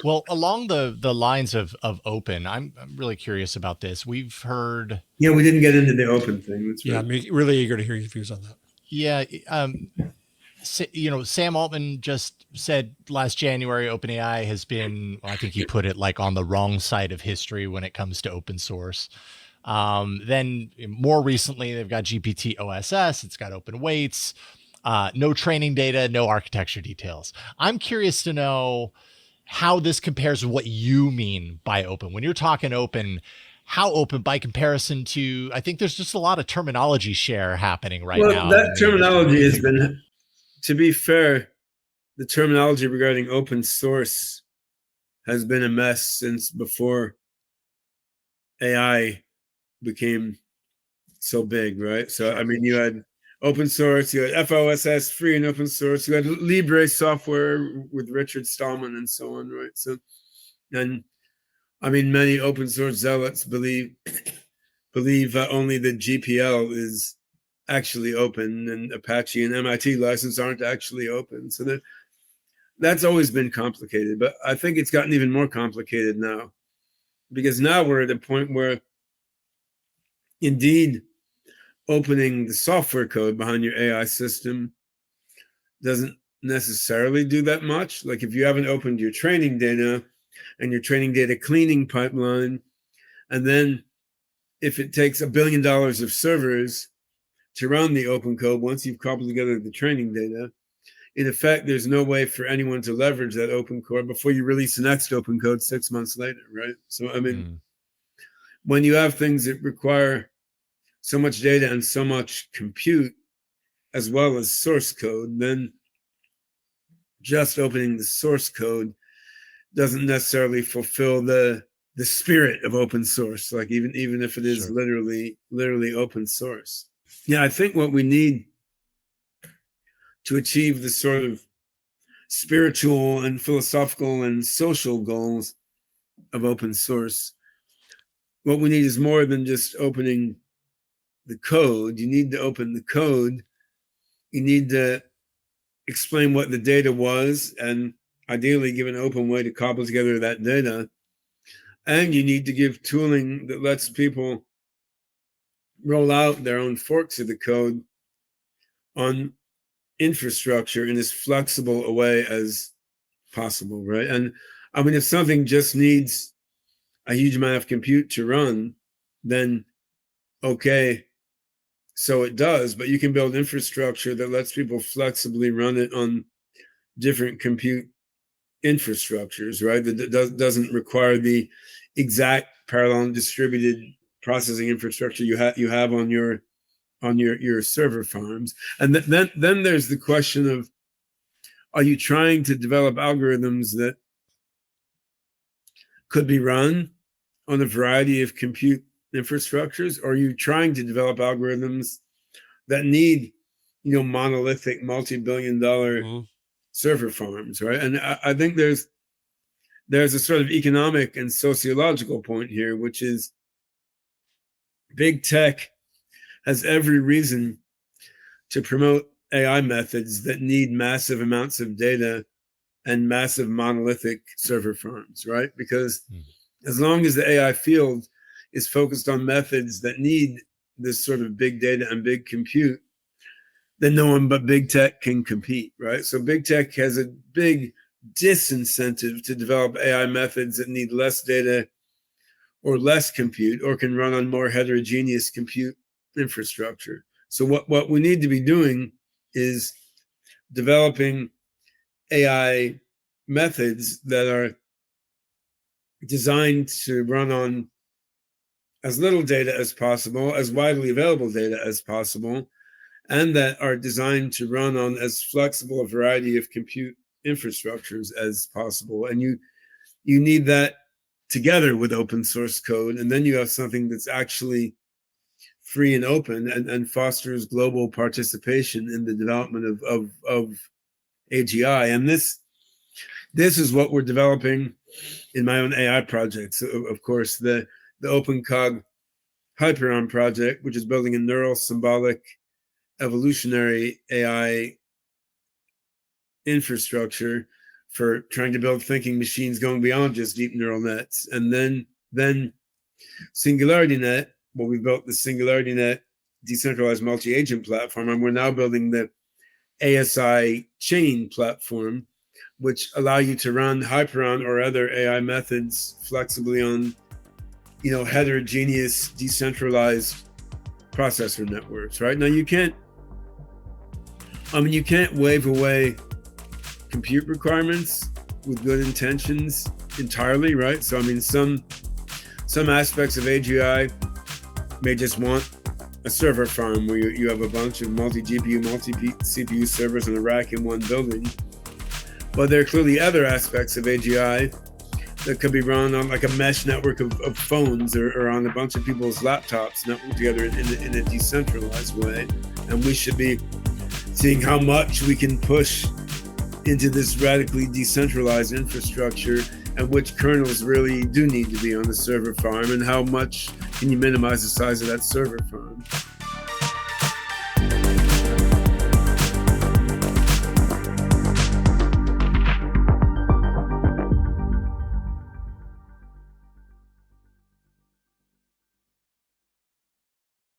Well, along the lines of open, I'm really curious about this. We've heard, Yeah, we didn't get into the open thing. That's Yeah, right. I'm really eager to hear your views on that. yeah, Sam Altman just said last January OpenAI has been, well, I think he put it like on the wrong side of history when it comes to open source. Then more recently, they've got GPT OSS, it's got open weights, no training data, no architecture details. I'm curious to know how this compares with what you mean by open. When you're talking open, how open by comparison to, I think there's just a lot of terminology share happening right Well, now in that the industry. What do terminology you has think about that? been, to be fair, the terminology regarding open source has been a mess since before AI became so big, right? So, I Sure. mean, you had open source, you had FOSS, free and open source, you had Libre software with Richard Stallman and so on, right? So, and I mean, many open source zealots believe only the GPL is actually open, and Apache and MIT license aren't actually open. So that's always been complicated, but I think it's gotten even more complicated now because now we're at a point where indeed opening the software code behind your AI system doesn't necessarily do that much. Like if you haven't opened your training data and your training data cleaning pipeline, and then if it takes $1 billion of servers to run the open code once you've cobbled together the training data, in effect, there's no way for anyone to leverage that open code before you release the next open code 6 months later, right? So, I mean, Mm, when you have things that require so much data and so much compute as well as source code, then just opening the source code doesn't necessarily fulfill the spirit of open source, like even if it is sure. literally open source. Yeah, I think what we need to achieve the sort of spiritual and philosophical and social goals of open source, what we need is more than just opening the code. You need to open the code. You need to explain what the data was and ideally give an open way to cobble together that data. And you need to give tooling that lets people roll out their own forks of the code on infrastructure in as flexible a way as possible, right? And I mean, if something just needs a huge amount of compute to run, then okay, so it does, but you can build infrastructure that lets people flexibly run it on different compute infrastructures, right? That doesn't require the exact parallel and distributed processing infrastructure you have on your server farms. And then there's the question of, are you trying to develop algorithms that could be run on a variety of compute infrastructures, or are you trying to develop algorithms that need, monolithic multi-billion-dollar Mm. server farms, right? And I think there's a sort of economic and sociological point here, which is big tech has every reason to promote AI methods that need massive amounts of data and massive monolithic server farms, right? Because Mm, as long as the AI field is focused on methods that need this sort of big data and big compute, then no one but big tech can compete, right? So big tech has a big disincentive to develop AI methods that need less data or less compute or can run on more heterogeneous compute infrastructure. So what we need to be doing is developing AI methods that are designed to run on as little data as possible, as widely available data as possible, and that are designed to run on as flexible a variety of compute infrastructures as possible. And you need that together with open source code, and then you have something that's actually free and open and fosters global participation in the development of AGI. And this is what we're developing in my own AI projects. So of course, the OpenCog Hyperon project, which is building a neural symbolic evolutionary AI infrastructure for trying to build thinking machines going beyond just deep neural nets. And then Singularity Net, well, we built the Singularity Net decentralized multi-agent platform, and we're now building the ASI chain platform, which allow you to run Hyperon or other AI methods flexibly on, heterogeneous, decentralized processor networks, right? Now you can't wave away compute requirements with good intentions entirely, right? So some aspects of AGI may just want a server farm where you have a bunch of multi-GPU, multi-CPU servers in a rack in one building. But there are clearly other aspects of AGI that could be run on like a mesh network of phones or on a bunch of people's laptops networked together in a decentralized way. And we should be seeing how much we can push into this radically decentralized infrastructure and which kernels really do need to be on the server farm and how much can you minimize the size of that server farm.